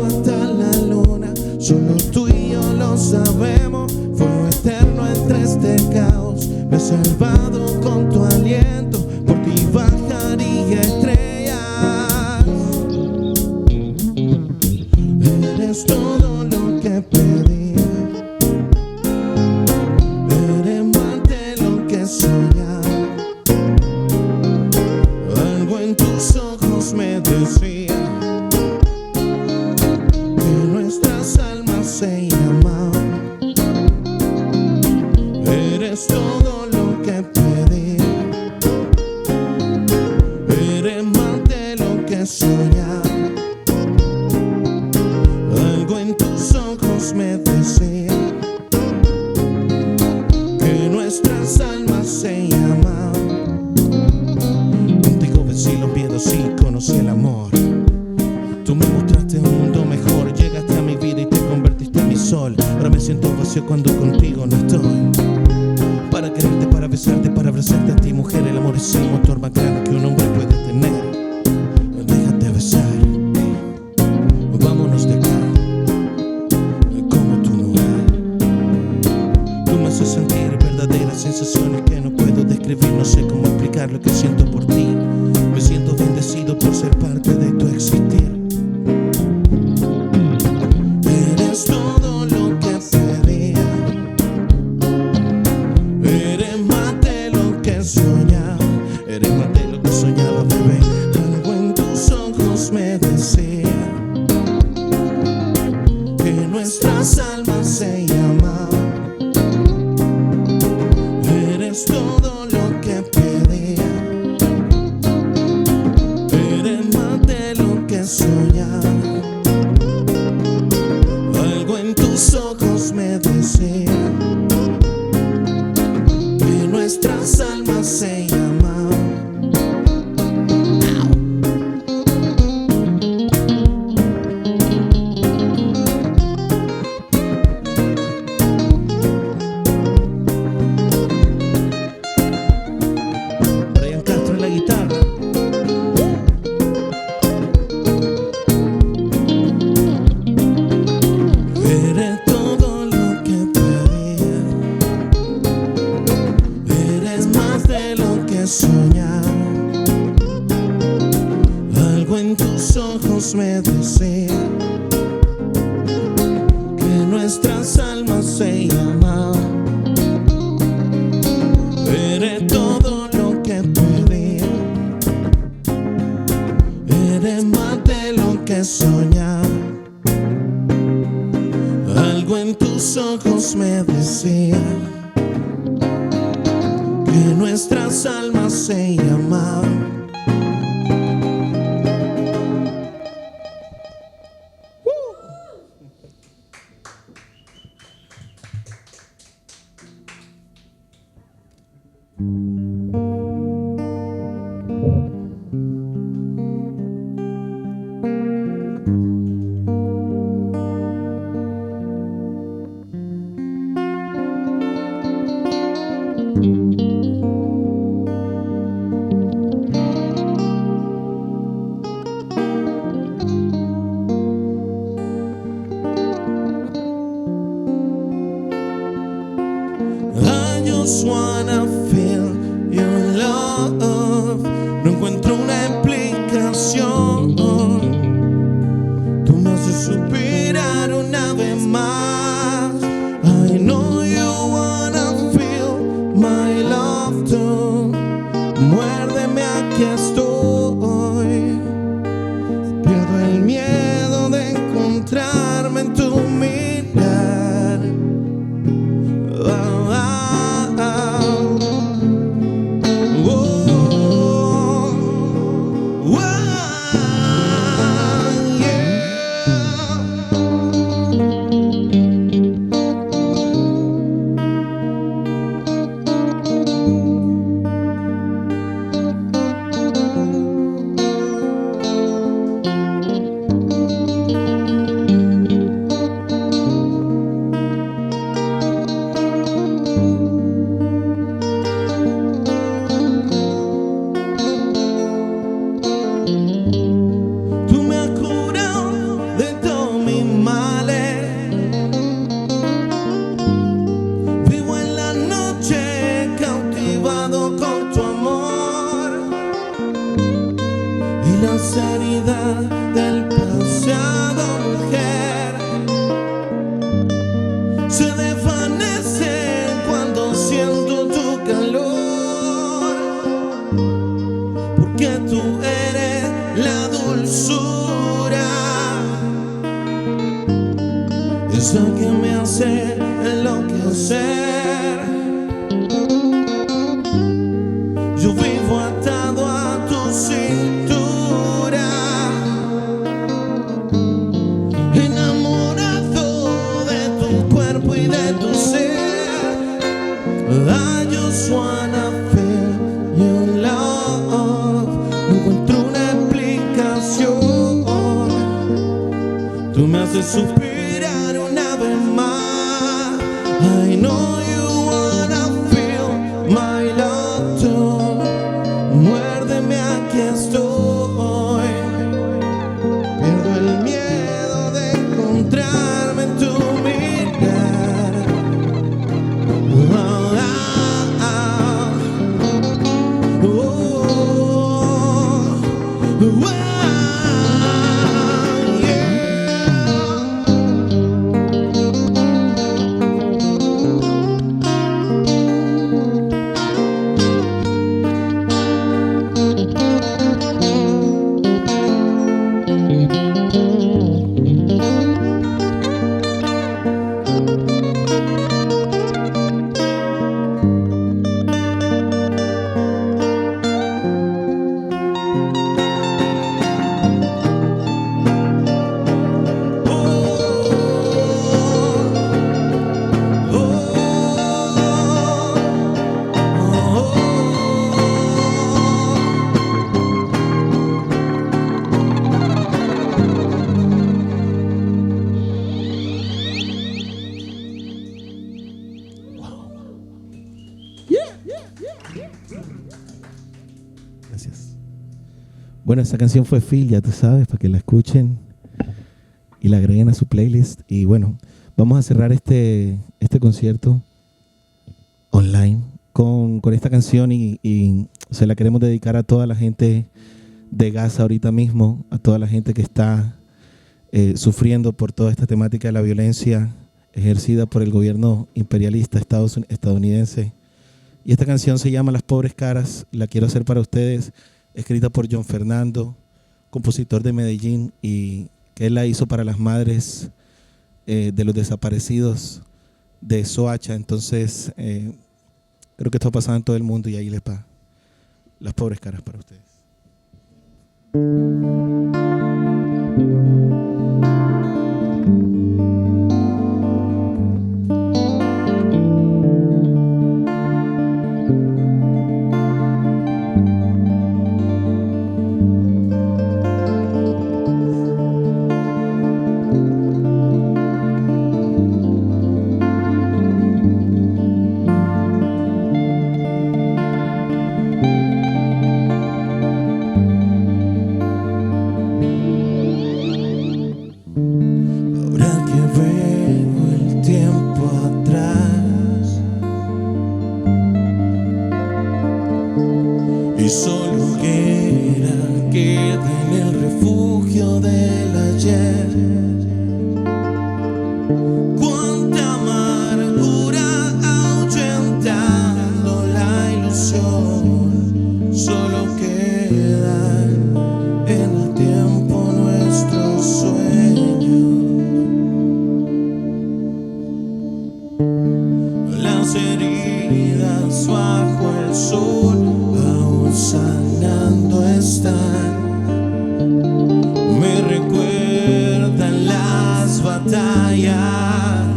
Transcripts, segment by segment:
hasta la luna, solo tú y yo lo sabemos. Fuego eterno entre este caos, me has salvado con tu aliento. Por ti bajaría estrellas. Eres todo lo que pedí, eres más de lo que soñaba. Algo en tus ojos me decía que nuestras almas se llamaban. Eres todo lo que pedí, eres más de lo que soñaba. Algo en tus ojos me decía que nuestras almas se llamaban. Contigo vencí los miedos y conocí el amor. Tú me mostraste un mundo mejor, llegaste a mi vida y te convertiste en mi sol. Ahora me siento vacío cuando contigo no estoy. Para quererte, para besarte, para abrazarte a ti, mujer. El amor es el motor más grande que un hombre puede tener. Déjate besar, vámonos de acá, como tu mujer. Tú me haces sentir verdaderas sensaciones que no puedo describir. No sé cómo explicar lo que siento por ti. Me siento bendecido por ser parte de tu existir. Eres todo lo que pedía, eres más de lo que soñaba. Eres más de lo que soñaba, bebé. Algo en tus ojos me decía que nuestras almas se llamaban. Eres todo lo que pedía, eres más de lo que soñaba. Algo en tus ojos me decía que nuestras almas se llamaban. Brian Castro en la guitarra. Eres todo lo que pedía, eres más de lo que soñaba. Algo en tus ojos me decía que nuestras almas se llamaban. Eres todo lo que pedía, eres más de lo que soñaba. Algo en tus ojos me decía que nuestras almas se llamaban. I just wanna feel your love. No encuentro una explicación. Tú me haces suspirar una vez más. I know you wanna feel my love too. Muérdeme, aquí estoy. Pierdo el miedo de encontrarme en tu mirar. eso que me hace enloquecer. Yo vivo atado a tu cintura, enamorado de tu cuerpo y de tu ser. I just wanna feel your love. No encuentro una explicación. Tú me haces suspirar una vez más. I know you wanna feel my love too. Muérdeme, aquí estoy. Pierdo el miedo de encontrarme en tu mirada. Gracias. Bueno, esta canción fue Phil, ya tú sabes, para que la escuchen y la agreguen a su playlist. Y bueno, vamos a cerrar este concierto online con esta canción y se la queremos dedicar a toda la gente de Gaza ahorita mismo, a toda la gente que está sufriendo por toda esta temática de la violencia ejercida por el gobierno imperialista estadounidense. Y esta canción se llama Las Pobres Caras, la quiero hacer para ustedes, escrita por John Fernando, compositor de Medellín, y que él la hizo para las madres de los desaparecidos de Soacha. Entonces, creo que esto ha pasado en todo el mundo y ahí les va. Las Pobres Caras para ustedes. Y solo queda en el refugio del ayer. Cuánta amargura ahuyentando la ilusión. Solo quedan en el tiempo nuestros sueños. Las heridas bajo el sol sanando están, me recuerdan las batallas,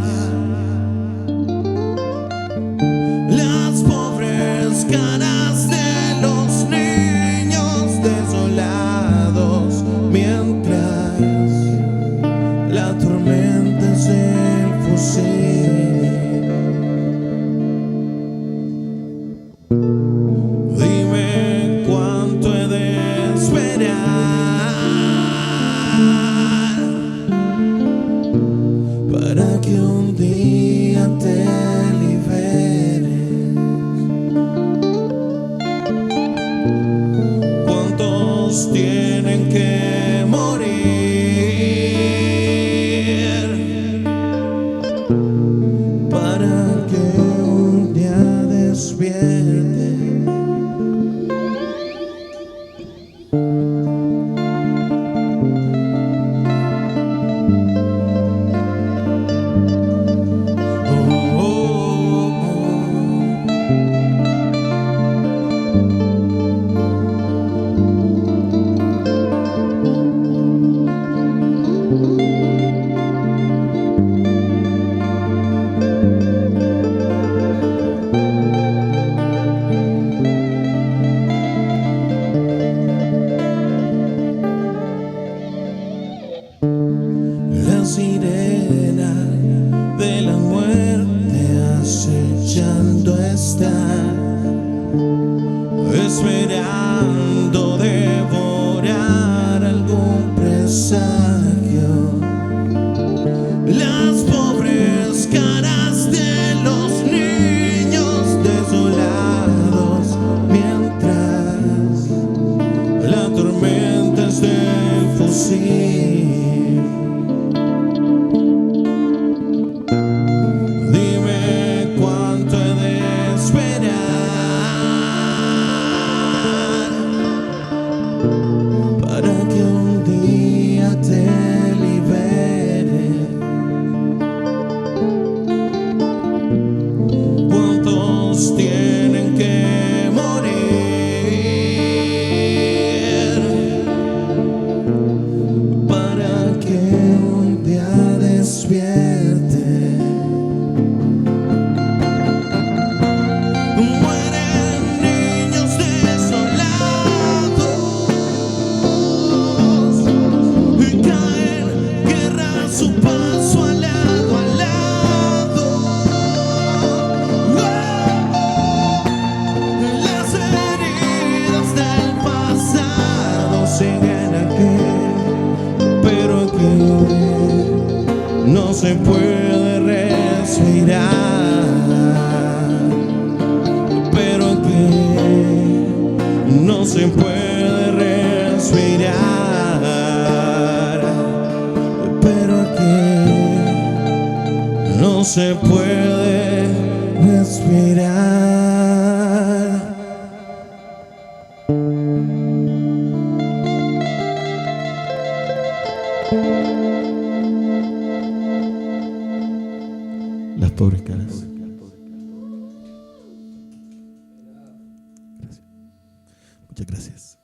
las pobres caras de los niños desolados, mientras la tormenta es el fusil. Para que sirena de la muerte acechando está, esperando devorar algún presagio. Las pobres caras de los niños desolados, mientras la tormenta es del fusil. Dime cuánto he de esperar para que un día te libere. ¿Cuántos tienen que morir para que un día despierte? Mueren niños desolados y caen guerra a su paso, al lado a lado. Las heridas del pasado siguen aquí, pero aquí no se puede respirar. Pero aquí no se puede respirar. Pero aquí no se puede respirar. Las pobres caras. Gracias. Muchas gracias.